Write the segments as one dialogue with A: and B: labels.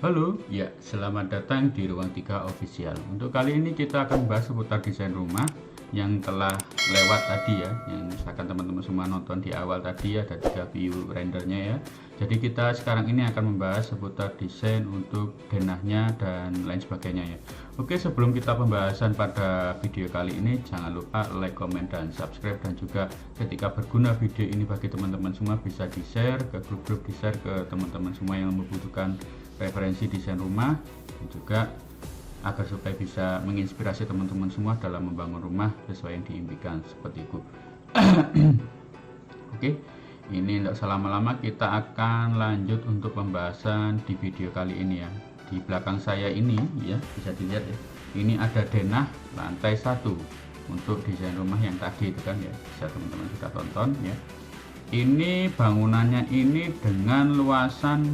A: Halo, ya selamat datang di Ruang 3 Official. Untuk kali ini kita akan bahas seputar desain rumah yang telah lewat tadi ya, yang misalkan teman-teman semua nonton di awal tadi ada 3 view rendernya ya. Jadi kita sekarang ini akan membahas seputar desain untuk denahnya dan lain sebagainya ya. Oke, sebelum kita pembahasan pada video kali ini, jangan lupa like, comment, dan subscribe, dan juga ketika berguna video ini bagi teman-teman semua bisa di share ke grup-grup, di share ke teman-teman semua yang membutuhkan referensi desain rumah, dan juga agar supaya bisa menginspirasi teman-teman semua dalam membangun rumah sesuai yang diimpikan seperti itu. Oke, ini tidak usah lama-lama, kita akan lanjut untuk pembahasan di video kali ini ya. Di belakang saya ini ya, bisa dilihat ya, ini ada denah lantai 1 untuk desain rumah yang tadi itu kan ya, bisa teman-teman sudah tonton ya. Ini bangunannya ini dengan luasan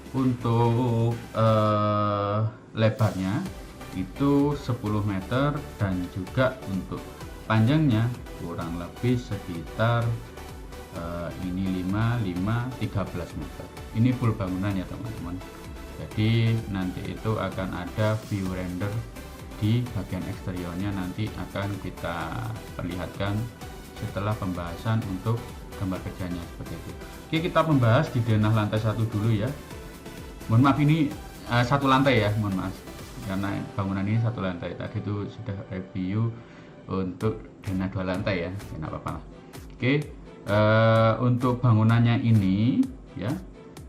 A: untuk lebarnya itu 10 meter dan juga untuk panjangnya kurang lebih sekitar ini 13 meter. Ini full bangunan ya teman-teman. Jadi nanti itu akan ada view render di bagian eksteriornya, nanti akan kita perlihatkan setelah pembahasan untuk gambar kerjanya seperti itu. Oke, kita membahas di denah lantai 1 dulu ya. Mohon maaf, ini satu lantai ya, mohon maaf karena bangunan ini satu lantai. Tadi itu sudah review untuk denah 2 lantai ya, tidak apa-apa lah. Oke, untuk bangunannya ini ya,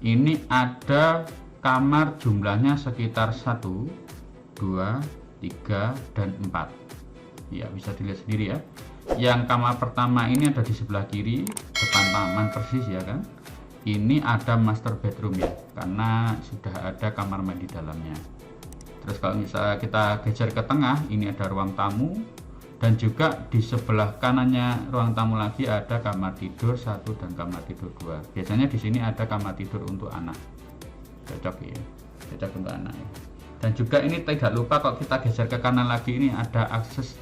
A: ini ada kamar jumlahnya sekitar 1, 2, 3, dan 4 ya, bisa dilihat sendiri ya. Yang kamar pertama ini ada di sebelah kiri depan taman persis ya kan. Ini ada master bedroom ya, karena sudah ada kamar mandi dalamnya. Terus kalau misalnya kita geser ke tengah, ini ada ruang tamu, dan juga di sebelah kanannya ruang tamu lagi ada kamar tidur 1 dan kamar tidur 2. Biasanya di sini ada kamar tidur untuk anak, cocok ya, cocok untuk anak ya. Dan juga ini tidak lupa kalau kita geser ke kanan lagi, ini ada akses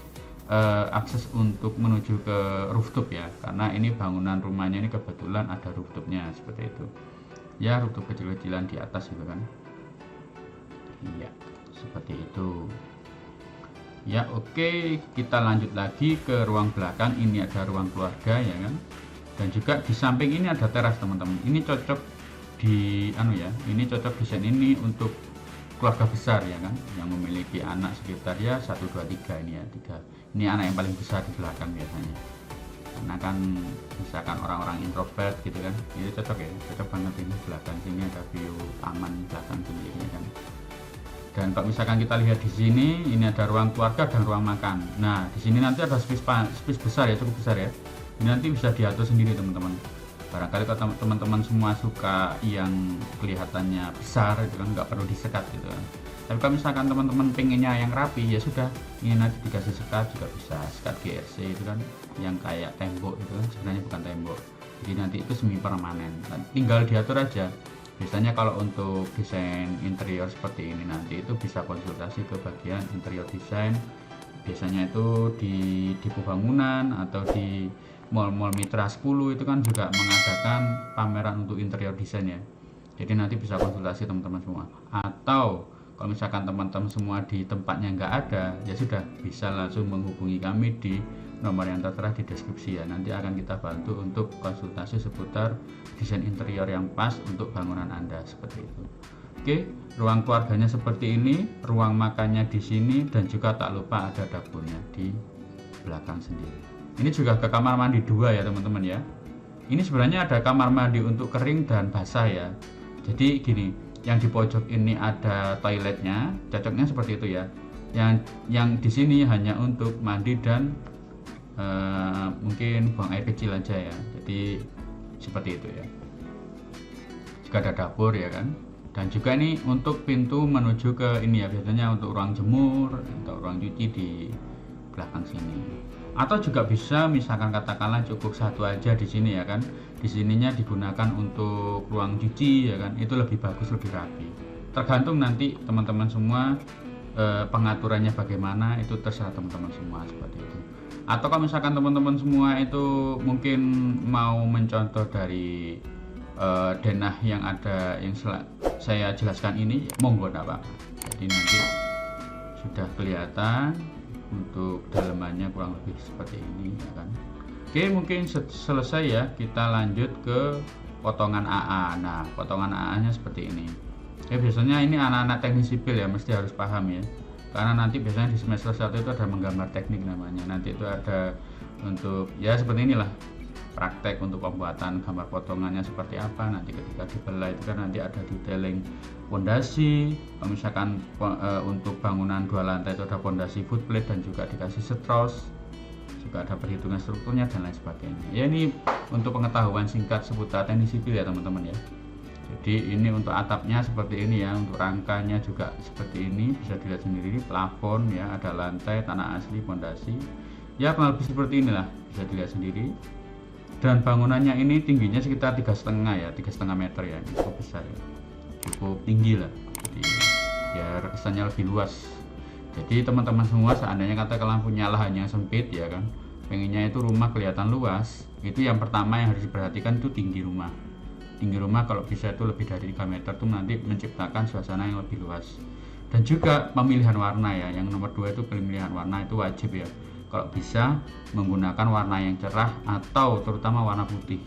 A: untuk menuju ke rooftop ya, karena ini bangunan rumahnya ini kebetulan ada rooftopnya seperti itu ya, rooftop kecil-kecilan di atas gitu kan. Iya, seperti itu ya. Oke, kita lanjut lagi ke ruang belakang. Ini ada ruang keluarga ya kan, dan juga di samping ini ada teras teman-teman. Ini cocok di ini cocok desain ini untuk keluarga besar ya kan, yang memiliki anak sekitar ya 1, 2, 3 ini ya, 3 ini anak yang paling besar di belakang biasanya, karena kan misalkan orang-orang introvert gitu kan, ini cocok ya, cocok banget. Ini belakang sini ada view taman belakang sini ya kan. Dan kalau misalkan kita lihat di sini, ini ada ruang keluarga dan ruang makan. Nah di sini nanti ada space besar ya, cukup besar ya. Ini nanti bisa diatur sendiri teman-teman. Barangkali kalau teman-teman semua suka yang kelihatannya besar itu kan, nggak perlu disekat gitu kan. Tapi kalau misalkan teman-teman pengennya yang rapi, ya sudah, ini nanti dikasih sekat juga bisa, sekat GRC itu kan, yang kayak tembok itu kan, sebenarnya bukan tembok, jadi nanti itu semi permanen, tinggal diatur aja. Biasanya kalau untuk desain interior seperti ini nanti itu bisa konsultasi ke bagian interior design. Biasanya itu di Depo Bangunan atau di mall-mall Mitra 10 itu kan juga mengadakan pameran untuk interior desain ya. Jadi nanti bisa konsultasi teman-teman semua. Atau kalau misalkan teman-teman semua di tempatnya nggak ada, ya sudah bisa langsung menghubungi kami di nomor yang tertera di deskripsi ya. Nanti akan kita bantu untuk konsultasi seputar desain interior yang pas untuk bangunan Anda seperti itu. Oke, ruang keluarganya seperti ini, ruang makannya di sini, dan juga tak lupa ada dapurnya di belakang sendiri. Ini juga ke kamar mandi 2 ya teman-teman ya. Ini sebenarnya ada kamar mandi untuk kering dan basah ya. Jadi gini, yang di pojok ini ada toiletnya, cocoknya seperti itu ya. Yang di sini hanya untuk mandi dan mungkin buang air kecil aja ya. Jadi seperti itu ya. Juga ada dapur ya kan. Dan juga ini untuk pintu menuju ke ini ya, biasanya untuk ruang jemur atau ruang cuci di belakang sini. Atau juga bisa misalkan katakanlah cukup satu aja di sini ya kan. Di sininya digunakan untuk ruang cuci ya kan. Itu lebih bagus, lebih rapi. Tergantung nanti teman-teman semua pengaturannya bagaimana, itu terserah teman-teman semua seperti itu. Atau kalau misalkan teman-teman semua itu mungkin mau mencontoh dari denah yang ada yang saya jelaskan ini, monggo enggak apa-apa. Jadi nanti sudah kelihatan untuk dalamannya kurang lebih seperti ini ya kan. Oke, mungkin selesai ya, kita lanjut ke potongan AA. Nah, potongan AA nya seperti ini ya. Biasanya ini anak-anak teknik sipil ya mesti harus paham ya, karena nanti biasanya di semester 1 itu ada menggambar teknik namanya, nanti itu ada untuk ya seperti inilah praktek untuk pembuatan gambar potongannya seperti apa. Nanti ketika dibelai itu kan nanti ada detailing pondasi, misalkan untuk bangunan 2 lantai itu ada pondasi footplate dan juga dikasih setros, juga ada perhitungan strukturnya dan lain sebagainya ya. Ini untuk pengetahuan singkat seputar teknik sipil ya teman-teman ya. Jadi ini untuk atapnya seperti ini ya, untuk rangkanya juga seperti ini, bisa dilihat sendiri, plafon ya, ada lantai, tanah asli, pondasi ya, kurang lebih seperti inilah, bisa dilihat sendiri. Dan bangunannya ini tingginya sekitar 3,5 ya, 3,5 meter ya, cukup besar ya, cukup tinggi lah, jadi biar kesannya lebih luas. Jadi teman-teman semua, seandainya kata kalian punya lahannya sempit ya kan, pengennya itu rumah kelihatan luas, itu yang pertama yang harus diperhatikan itu tinggi rumah. Tinggi rumah kalau bisa itu lebih dari 3 meter tuh nanti menciptakan suasana yang lebih luas. Dan juga pemilihan warna ya, yang nomor 2 itu pemilihan warna itu wajib ya. Kalau bisa menggunakan warna yang cerah atau terutama warna putih,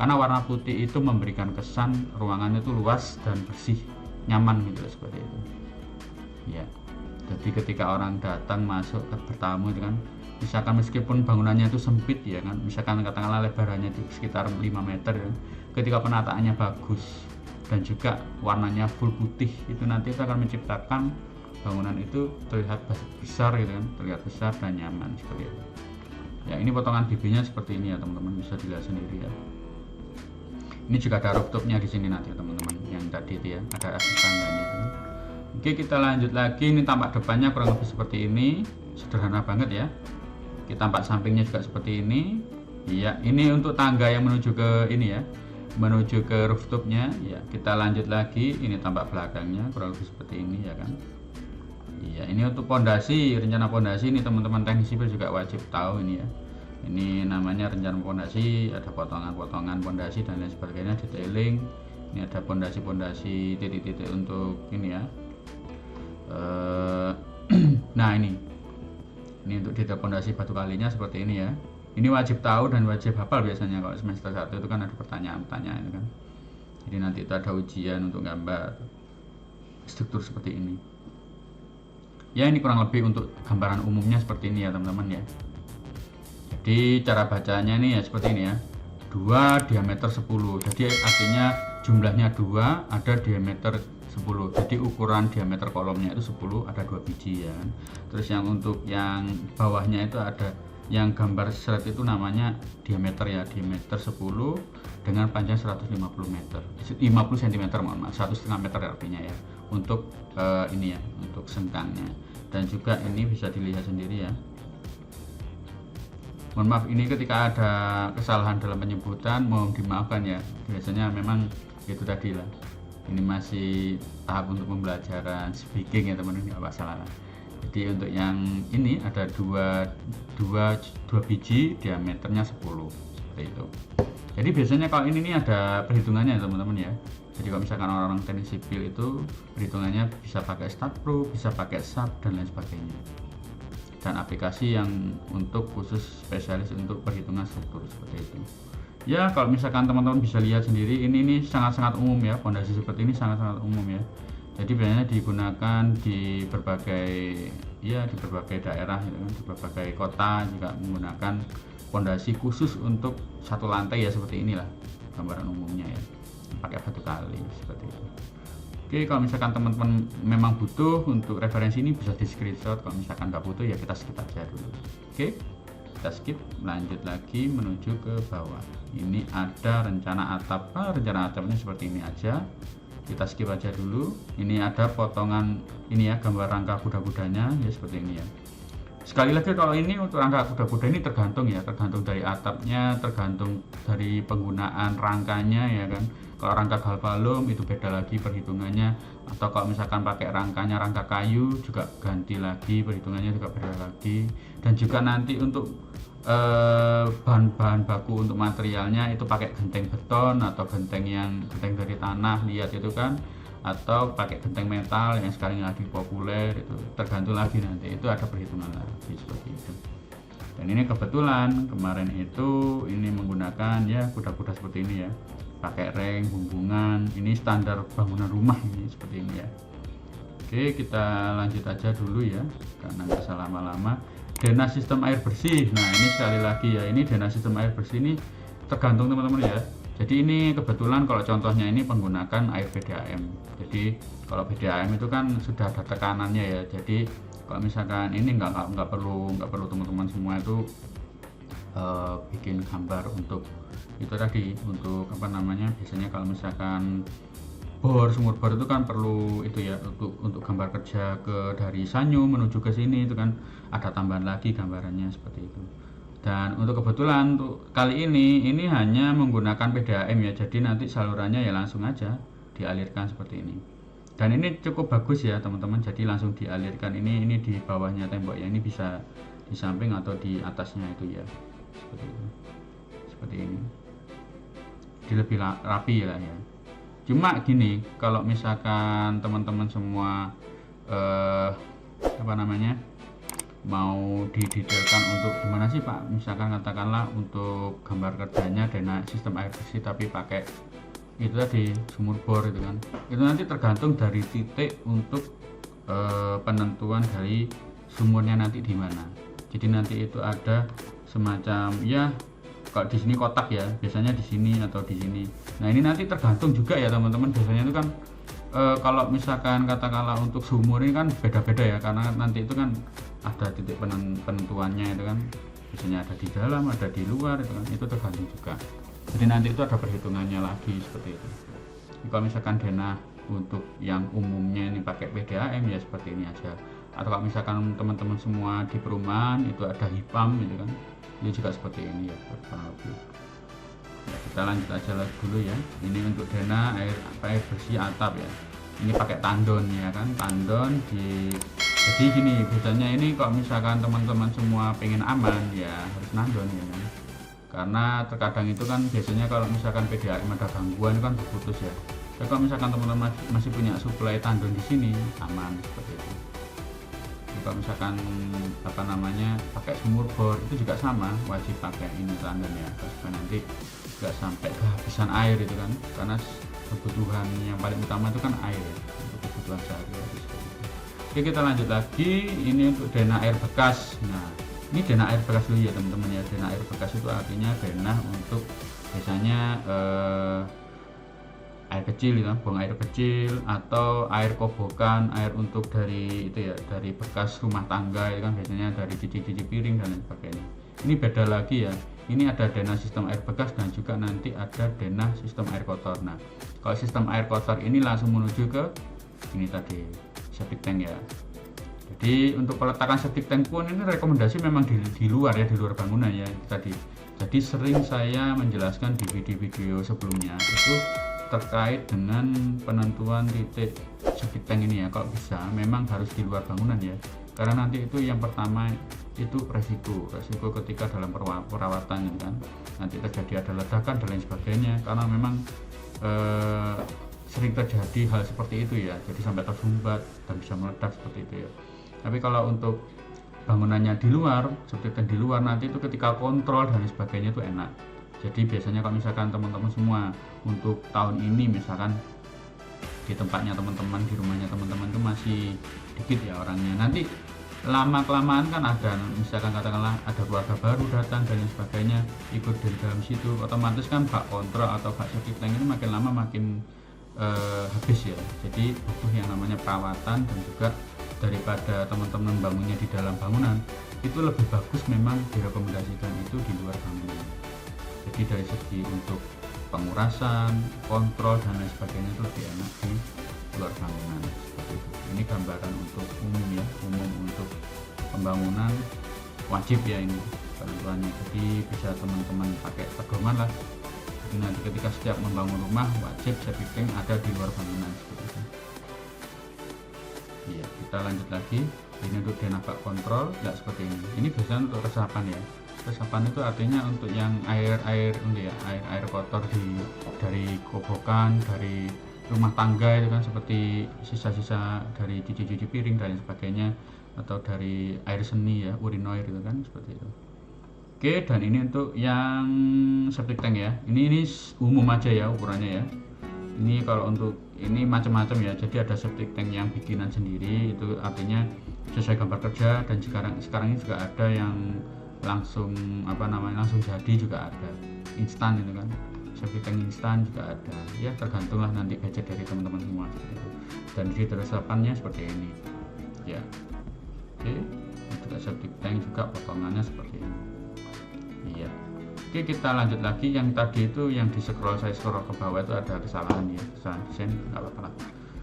A: karena warna putih itu memberikan kesan ruangannya itu luas dan bersih, nyaman gitu seperti itu ya. Jadi ketika orang datang masuk bertamu itu kan, misalkan meskipun bangunannya itu sempit ya kan, misalkan katakanlah lebarannya itu sekitar 5 meter ya, ketika penataannya bagus dan juga warnanya full putih, itu nanti itu akan menciptakan bangunan itu terlihat besar gitu kan, terlihat besar dan nyaman seperti itu ya. Ini potongan BB-nya seperti ini ya teman-teman, bisa dilihat sendiri ya. Ini juga ada rooftopnya di sini nanti teman-teman, yang tadi itu ya, ada akses tangganya itu. Oke, kita lanjut lagi. Ini tampak depannya kurang lebih seperti ini, sederhana banget ya. Kita tampak sampingnya juga seperti ini ya. Ini untuk tangga yang menuju ke ini ya, menuju ke rooftopnya ya. Kita lanjut lagi, ini tampak belakangnya kurang lebih seperti ini ya kan. Iya, ini untuk pondasi, rencana pondasi ini teman-teman teknik sipil juga wajib tahu ini ya. Ini namanya rencana pondasi, ada potongan-potongan pondasi dan lain sebagainya, detailing. Ini ada pondasi-pondasi titik-titik untuk ini ya. Nah ini untuk detail pondasi batu kalinya seperti ini ya. Ini wajib tahu dan wajib hafal biasanya kalau semester 1 itu kan ada pertanyaan-pertanyaan itu kan. Jadi nanti itu ada ujian untuk gambar struktur seperti ini. Ya, ini kurang lebih untuk gambaran umumnya seperti ini ya teman-teman ya. Jadi cara bacanya ini ya seperti ini ya, 2 diameter 10, jadi artinya jumlahnya 2, ada diameter 10, jadi ukuran diameter kolomnya itu 10, ada 2 biji ya. Terus yang untuk yang bawahnya itu ada yang gambar seret itu namanya diameter ya, diameter 10 dengan panjang 150 meter, 50 cm mohon maaf, 1,5 meter artinya ya, untuk ini ya, untuk sengkangnya. Dan juga ini bisa dilihat sendiri ya, mohon maaf ini ketika ada kesalahan dalam penyebutan mohon dimaafkan ya, biasanya memang itu tadi lah, ini masih tahap untuk pembelajaran speaking ya teman-teman, nggak masalah. Jadi untuk yang ini ada dua biji diameternya 10 seperti itu. Jadi biasanya kalau ini nih ada perhitungannya teman-teman ya. Jadi kalau misalkan orang-orang teknik sipil itu perhitungannya bisa pakai StatPro, bisa pakai SAP dan lain sebagainya. Dan aplikasi yang untuk khusus spesialis untuk perhitungan struktur seperti itu. Ya kalau misalkan teman-teman bisa lihat sendiri, ini sangat-sangat umum ya, fondasi seperti ini sangat-sangat umum ya. Jadi biasanya digunakan di berbagai daerah gitu kan, di berbagai kota juga menggunakan fondasi khusus untuk satu lantai ya, seperti inilah gambaran umumnya ya, pakai batu kali seperti itu. Oke, kalau misalkan teman-teman memang butuh untuk referensi ini bisa di screenshot, kalau misalkan nggak butuh ya kita skip aja dulu. Oke, kita skip, lanjut lagi menuju ke bawah. Ini ada rencana atap, rencana atapnya seperti ini aja, kita skip aja dulu. Ini ada potongan ini ya, gambar rangka kuda-kudanya ya seperti ini ya. Sekali lagi kalau ini untuk rangka kuda-kuda ini tergantung dari atapnya, tergantung dari penggunaan rangkanya ya kan. Kalau rangka galvalum itu beda lagi perhitungannya, atau kalau misalkan pakai rangkanya rangka kayu juga ganti lagi, perhitungannya juga beda lagi. Dan juga nanti untuk bahan-bahan baku untuk materialnya itu pakai genteng beton atau genteng dari tanah, lihat itu kan atau pakai genteng metal yang sekarang lagi populer, itu tergantung lagi, nanti itu ada perhitungan lagi seperti itu. Dan ini kebetulan kemarin itu ini menggunakan ya kuda-kuda seperti ini ya, pakai ring bumbungan, ini standar bangunan rumah ini seperti ini ya. Oke, kita lanjut aja dulu ya karena nggak usah lama-lama. Dena sistem air bersih, nah ini sekali lagi ya, ini dena sistem air bersih ini tergantung teman-teman ya. Jadi ini kebetulan kalau contohnya ini menggunakan air PDAM. Jadi kalau PDAM itu kan sudah ada tekanannya ya. Jadi kalau misalkan ini nggak perlu teman-teman semua itu bikin gambar untuk itu tadi, untuk apa namanya, biasanya kalau misalkan sumur bor itu kan perlu itu ya, untuk gambar kerja dari Sanyu menuju ke sini itu kan ada tambahan lagi gambarannya seperti itu. Dan untuk kebetulan untuk kali ini hanya menggunakan PDAM ya, jadi nanti salurannya ya langsung aja dialirkan seperti ini. Dan ini cukup bagus ya teman-teman, jadi langsung dialirkan, ini di bawahnya tembok ya, ini bisa di samping atau di atasnya itu ya, seperti itu, seperti ini, jadi lebih rapi lah ya. Cuma gini, kalau misalkan teman-teman semua apa namanya, mau didetailkan untuk gimana sih Pak, misalkan katakanlah untuk gambar kerjanya dena sistem air bersih tapi pakai itu tadi sumur bor itu kan, itu nanti tergantung dari titik untuk penentuan dari sumurnya nanti di mana. Jadi nanti itu ada semacam ya, kalau di sini kotak ya, biasanya di sini atau di sini. Nah ini nanti tergantung juga ya teman-teman, biasanya itu kan kalau misalkan katakanlah untuk sumur ini kan beda-beda ya, karena nanti itu kan ada titik penentuannya itu kan, biasanya ada di dalam, ada di luar itu kan, itu tergantung juga. Jadi nanti itu ada perhitungannya lagi seperti itu. Kalau misalkan denah untuk yang umumnya ini pakai PDAM ya seperti ini aja. Atau kalau misalkan teman-teman semua di perumahan itu ada HIPAM gitu kan, ini juga seperti ini ya kurang lebih. Ya, kita lanjut aja lagi dulu ya. Ini untuk dena air bersih atap ya. Ini pakai tandon ya kan, tandon jadi gini, biasanya ini kalau misalkan teman-teman semua pengen aman ya harus nandon ya kan. Karena terkadang itu kan biasanya kalau misalkan PDAM ada gangguan kan terputus ya. Jadi kalau misalkan teman-teman masih punya suplai tandon di sini aman seperti itu. Kalau misalkan apa namanya pakai sumur bor itu juga sama, wajib pakai ini tandon ya, supaya nanti nggak sampai kehabisan air itu kan, karena kebutuhan yang paling utama itu kan air ya, untuk kebutuhan sehari-hari. Oke, kita lanjut lagi, ini untuk dena air bekas. Nah ini dena air bekas dulu ya teman-teman ya. Dena air bekas itu artinya dena untuk biasanya air kecil ya, buang air kecil atau air kobokan, air untuk dari itu ya, dari bekas rumah tangga ya kan, biasanya dari cuci-cuci piring dan lain sebagainya. Ini beda lagi ya, ini ada dena sistem air bekas dan juga nanti ada dena sistem air kotor. Nah kalau sistem air kotor ini langsung menuju ke ini tadi, septic tank ya. Jadi untuk peletakan septic tank pun ini rekomendasi memang di luar ya, di luar bangunan ya tadi. Jadi sering saya menjelaskan di video-video sebelumnya itu terkait dengan penentuan titik septic tank ini ya, kalau bisa memang harus di luar bangunan ya, karena nanti itu yang pertama itu resiko ketika dalam perawatan kan, nanti terjadi ada ledakan dan lain sebagainya, karena memang sering terjadi hal seperti itu ya, jadi sampai tersumbat dan bisa meledak seperti itu ya. Tapi kalau untuk bangunannya di luar, septic tank di luar, nanti itu ketika kontrol dan sebagainya itu enak. Jadi biasanya kalau misalkan teman-teman semua untuk tahun ini misalkan di tempatnya teman-teman, di rumahnya teman-teman itu masih dikit ya orangnya, nanti lama kelamaan kan ada, misalkan katakanlah ada keluarga baru datang dan lain sebagainya ikut di dalam situ, otomatis kan bak kontrol atau bak septic tank itu makin lama makin habis ya. Jadi butuh yang namanya perawatan, dan juga daripada teman-teman bangunnya di dalam bangunan, itu lebih bagus memang direkomendasikan itu di luar bangunan. Jadi dari segi untuk pengurasan, kontrol dan lain sebagainya itu lebih enak di luar bangunan seperti itu. Ini gambaran untuk umum ya, umum untuk pembangunan wajib ya ini penentuannya. Jadi bisa teman-teman pakai pedoman lah. Jadi nanti ketika setiap membangun rumah wajib septic tank ada di luar bangunan seperti itu. Iya, kita lanjut lagi. Ini untuk dena bak kontrol, nggak seperti ini. Ini biasanya untuk resapan ya. Resapan itu artinya untuk yang air kotor dari kobokan, dari rumah tangga itu kan, seperti sisa-sisa dari cuci piring dan sebagainya, atau dari air seni ya, urinoir itu kan, seperti itu. Oke, dan ini untuk yang septic tank ya. Ini umum aja ya ukurannya ya. Ini kalau untuk ini macam-macam ya. Jadi ada septic tank yang bikinan sendiri, itu artinya sesuai gambar kerja, dan sekarang ini juga ada yang langsung langsung jadi juga ada. Instan itu kan. Septic tank instan juga ada. Ya tergantung lah nanti budget dari teman-teman semua. Dan di resapannya seperti ini. Ya. Oke, juga septic tank juga potongannya seperti ini. Iya. Oke, kita lanjut lagi. Yang tadi itu yang saya scroll ke bawah itu ada kesalahan ya, kesalahan desain, nggak apa-apa lah.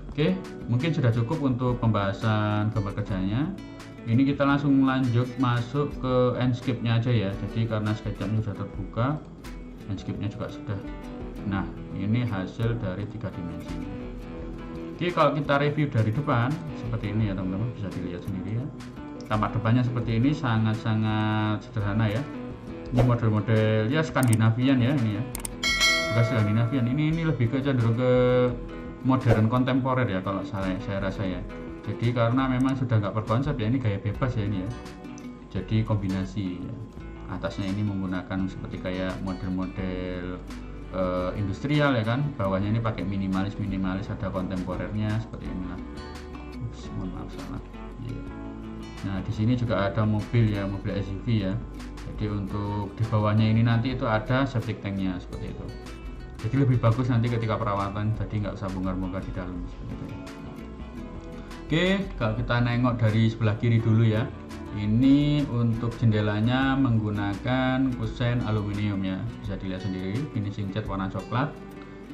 A: Oke, mungkin sudah cukup untuk pembahasan gambar kerjanya. Ini kita langsung lanjut masuk ke Enscape-nya aja ya. Jadi karena SketchUp-nya sudah terbuka, Enscape-nya juga sudah. Nah, ini hasil dari 3 dimensi. Oke, kalau kita review dari depan seperti ini ya teman-teman, bisa dilihat sendiri ya. Tampak depannya seperti ini, sangat-sangat sederhana ya. Ini model-model ya Skandinavian ya, ini ya, bukan Skandinavian, ini lebih ke cenderung ke modern kontemporer ya kalau saya rasa ya. Jadi karena memang sudah nggak berkonsep ya, ini gaya bebas ya ini ya. Jadi kombinasi ya. Atasnya ini menggunakan seperti kayak model-model industrial ya kan, bawahnya ini pakai minimalis, ada kontemporernya seperti inilah. Ups, mohon maaf salah. Yeah. Nah di sini juga ada mobil ya, mobil SUV ya. Jadi untuk di bawahnya ini nanti itu ada septic tanknya seperti itu. Jadi lebih bagus nanti ketika perawatan, jadi nggak usah bongkar-bongkar di dalam seperti itu. Oke, kalau kita nengok dari sebelah kiri dulu ya. Ini untuk jendelanya menggunakan kusen aluminium ya, bisa dilihat sendiri, finishing cat warna coklat,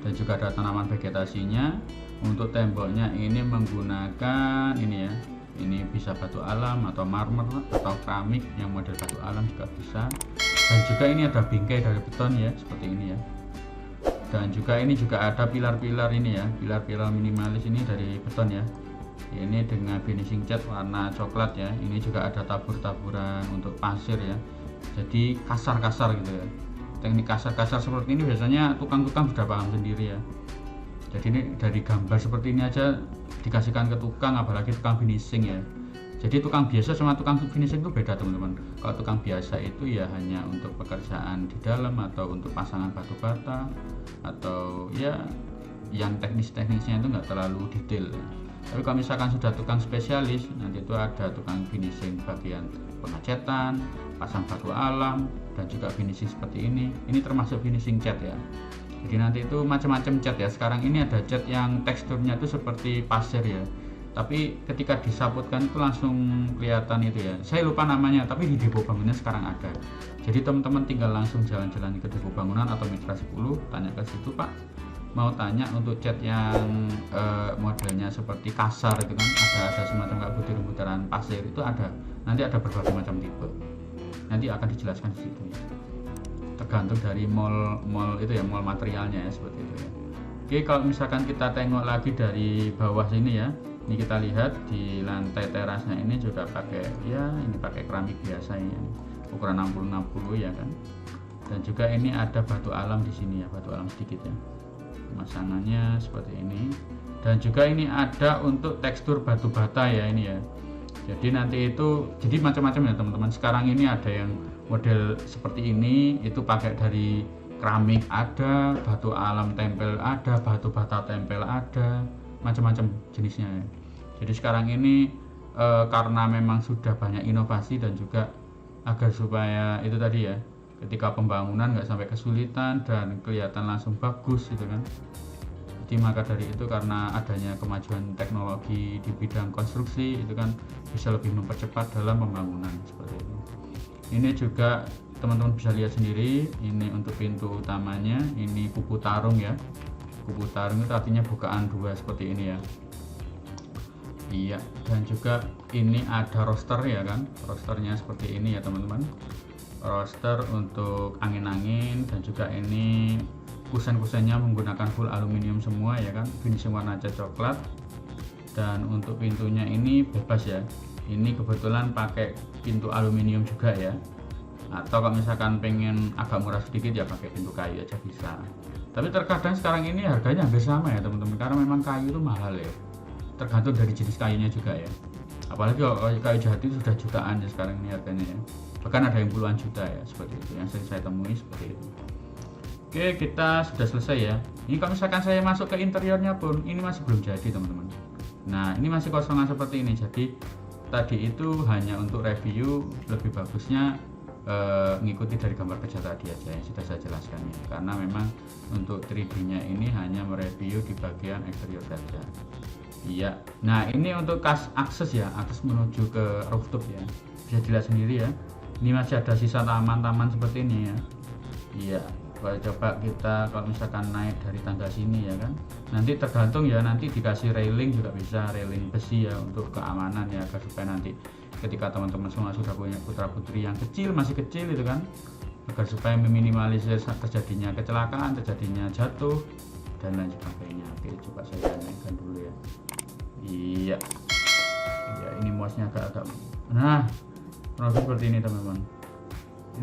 A: dan juga ada tanaman vegetasinya. Untuk temboknya ini menggunakan ini ya. Ini bisa batu alam atau marmer atau keramik yang model batu alam juga bisa. Dan juga ini ada bingkai dari beton ya, seperti ini ya. Dan juga ini juga ada pilar-pilar ini ya, pilar-pilar minimalis ini dari beton ya. Ini dengan finishing cat warna coklat ya. Ini juga ada tabur-taburan untuk pasir ya. Jadi kasar-kasar gitu ya. Teknik kasar-kasar seperti ini biasanya tukang-tukang sudah paham sendiri ya. Jadi ini dari gambar seperti ini aja dikasihkan ke tukang, apalagi tukang finishing ya. Jadi tukang biasa sama tukang finishing itu beda teman-teman. Kalau tukang biasa itu ya hanya untuk pekerjaan di dalam atau untuk pasangan batu bata, atau ya yang teknis-teknisnya itu nggak terlalu detail ya. Tapi kalau misalkan sudah tukang spesialis, nanti itu ada tukang finishing bagian pengecetan, pasang batu alam, dan juga finishing seperti ini. Ini termasuk finishing cat ya. Jadi nanti itu macam-macam cat ya. Sekarang ini ada cat yang teksturnya itu seperti pasir ya. Tapi ketika disaputkan itu langsung kelihatan itu ya. Saya lupa namanya, tapi di depo bangunan sekarang ada. Jadi teman-teman tinggal langsung jalan-jalan ke depo bangunan atau Mitra 10, tanya ke situ, Pak. Mau tanya untuk cat yang modelnya seperti kasar gitu kan, ada semacam kayak butiran-butiran pasir itu ada. Nanti ada berbagai macam tipe. Nanti akan dijelaskan di situ ya. Tergantung dari mall itu ya, mall materialnya ya, seperti itu ya. Oke, kalau misalkan kita tengok lagi dari bawah sini ya, ini kita lihat di lantai terasnya ini juga pakai ya, ini pakai keramik biasa ya, ukuran 60-60 ya kan. Dan juga ini ada batu alam di sini ya, batu alam sedikit ya. Pemasangannya seperti ini. Dan juga ini ada untuk tekstur batu bata ya ini ya. Jadi nanti itu jadi macam-macam ya teman-teman. Sekarang ini ada yang model seperti ini, itu pakai dari keramik ada, batu alam tempel ada, batu bata tempel ada, macam-macam jenisnya ya. Jadi sekarang ini karena memang sudah banyak inovasi dan juga agar supaya itu tadi ya, ketika pembangunan nggak sampai kesulitan dan kelihatan langsung bagus gitu kan. Jadi maka dari itu, karena adanya kemajuan teknologi di bidang konstruksi itu kan bisa lebih mempercepat dalam pembangunan seperti itu. Ini juga teman-teman bisa lihat sendiri, ini untuk pintu utamanya, ini kupu tarung ya. Kupu tarung itu artinya bukaan dua seperti ini ya. Iya, dan juga ini ada roster ya kan, rosternya seperti ini ya teman-teman. Roster untuk angin-angin, dan juga ini kusen-kusennya menggunakan full aluminium semua ya kan, finishing warna cat coklat. Dan untuk pintunya ini bebas ya, ini kebetulan pakai pintu aluminium juga ya, atau kalau misalkan pengen agak murah sedikit ya pakai pintu kayu aja bisa. Tapi terkadang sekarang ini harganya hampir sama ya teman-teman, karena memang kayu itu mahal ya, tergantung dari jenis kayunya juga ya. Apalagi kalau kayu jati itu sudah jutaan ya sekarang ini harganya ya, bahkan ada yang puluhan juta ya, seperti itu yang sering saya temui seperti itu. Oke, kita sudah selesai ya. Ini kalau misalkan saya masuk ke interiornya pun ini masih belum jadi teman-teman. Nah ini masih kosongan seperti ini, jadi tadi itu hanya untuk review, lebih bagusnya mengikuti dari gambar kerja tadi aja yang sudah saya jelaskan ya, karena memang untuk 3D nya ini hanya mereview di bagian eksterior saja. Iya, nah ini untuk akses ya, akses menuju ke rooftop ya, bisa dilihat sendiri ya, ini masih ada sisa taman-taman seperti ini ya. Iya, coba kita kalau misalkan naik dari tangga sini ya kan, nanti tergantung ya, nanti dikasih railing juga bisa, railing besi ya untuk keamanan ya, agar supaya nanti ketika teman-teman semua sudah punya putra putri yang kecil, masih kecil itu kan, agar supaya meminimalisir terjadinya kecelakaan, terjadinya jatuh dan lain sebagainya. Oke, coba saya naikkan dulu ya. Iya ya, ini mouse-nya agak-agak, nah kurang seperti ini teman-teman.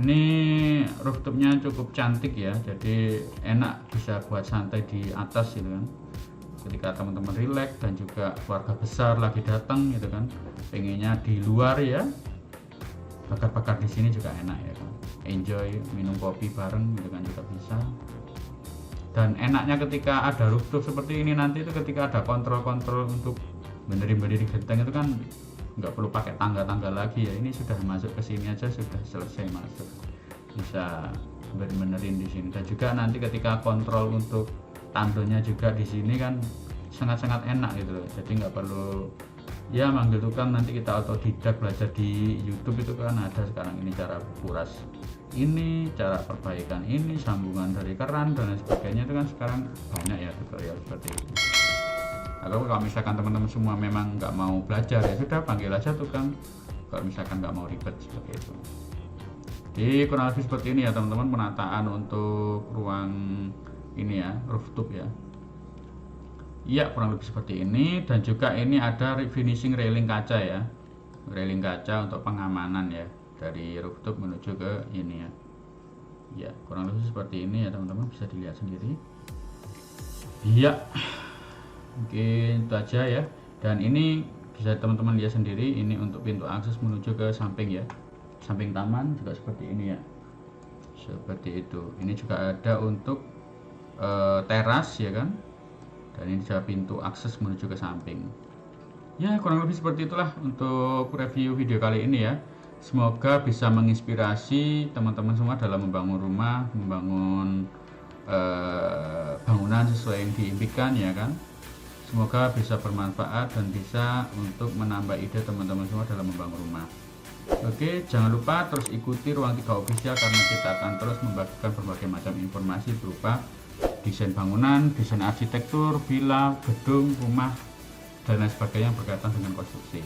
A: Ini rooftopnya cukup cantik ya, jadi enak, bisa buat santai di atas gitu kan, ketika teman-teman relax dan juga keluarga besar lagi datang gitu kan, pengennya di luar ya, bakar-bakar di sini juga enak ya kan, enjoy minum kopi bareng gitu kan juga bisa. Dan enaknya ketika ada rooftop seperti ini nanti itu, ketika ada kontrol-kontrol untuk benerin genteng itu kan nggak perlu pakai tangga-tangga lagi ya, ini sudah masuk ke sini aja sudah selesai masuk, bisa benerin di sini. Dan juga nanti ketika kontrol untuk tandonya juga di sini kan sangat-sangat enak gitu loh, jadi nggak perlu ya manggil tukang, nanti kita otodidak belajar di YouTube itu kan ada sekarang ini cara kuras ini, cara perbaikan ini, sambungan dari keran dan lain sebagainya, itu kan sekarang banyak ya tutorial seperti itu. Atau kalau misalkan teman-teman semua memang nggak mau belajar ya sudah, panggil aja tukang kalau misalkan nggak mau ribet seperti itu. Jadi kurang lebih seperti ini ya teman-teman, penataan untuk ruang ini ya, rooftop ya. Iya, kurang lebih seperti ini. Dan juga ini ada finishing railing kaca ya, railing kaca untuk pengamanan ya, dari rooftop menuju ke ini ya. Ya, kurang lebih seperti ini ya teman-teman, bisa dilihat sendiri. Iya, mungkin itu aja ya. Dan ini bisa teman-teman lihat sendiri, ini untuk pintu akses menuju ke samping ya, samping taman juga seperti ini ya, seperti itu. Ini juga ada untuk teras ya kan, dan ini juga pintu akses menuju ke samping ya. Kurang lebih seperti itulah untuk review video kali ini ya. Semoga bisa menginspirasi teman-teman semua dalam membangun rumah, membangun bangunan sesuai yang diimpikan ya kan. Semoga bisa bermanfaat dan bisa untuk menambah ide teman-teman semua dalam membangun rumah. Oke, jangan lupa terus ikuti Ruang 3 Official, karena kita akan terus membagikan berbagai macam informasi berupa desain bangunan, desain arsitektur, villa, gedung, rumah, dan lain sebagainya yang berkaitan dengan konstruksi.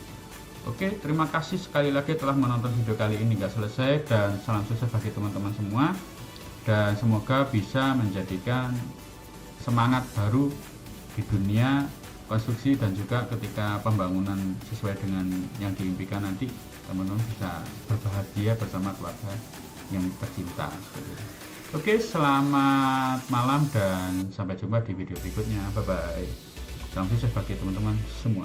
A: Oke, terima kasih sekali lagi telah menonton video kali ini hingga selesai, dan salam sukses bagi teman-teman semua, dan semoga bisa menjadikan semangat baru di dunia konstruksi, dan juga ketika pembangunan sesuai dengan yang diimpikan nanti teman-teman bisa berbahagia bersama keluarga yang tercinta. Oke, selamat malam dan sampai jumpa di video berikutnya. Bye bye. Salam sukses bagi teman-teman semua.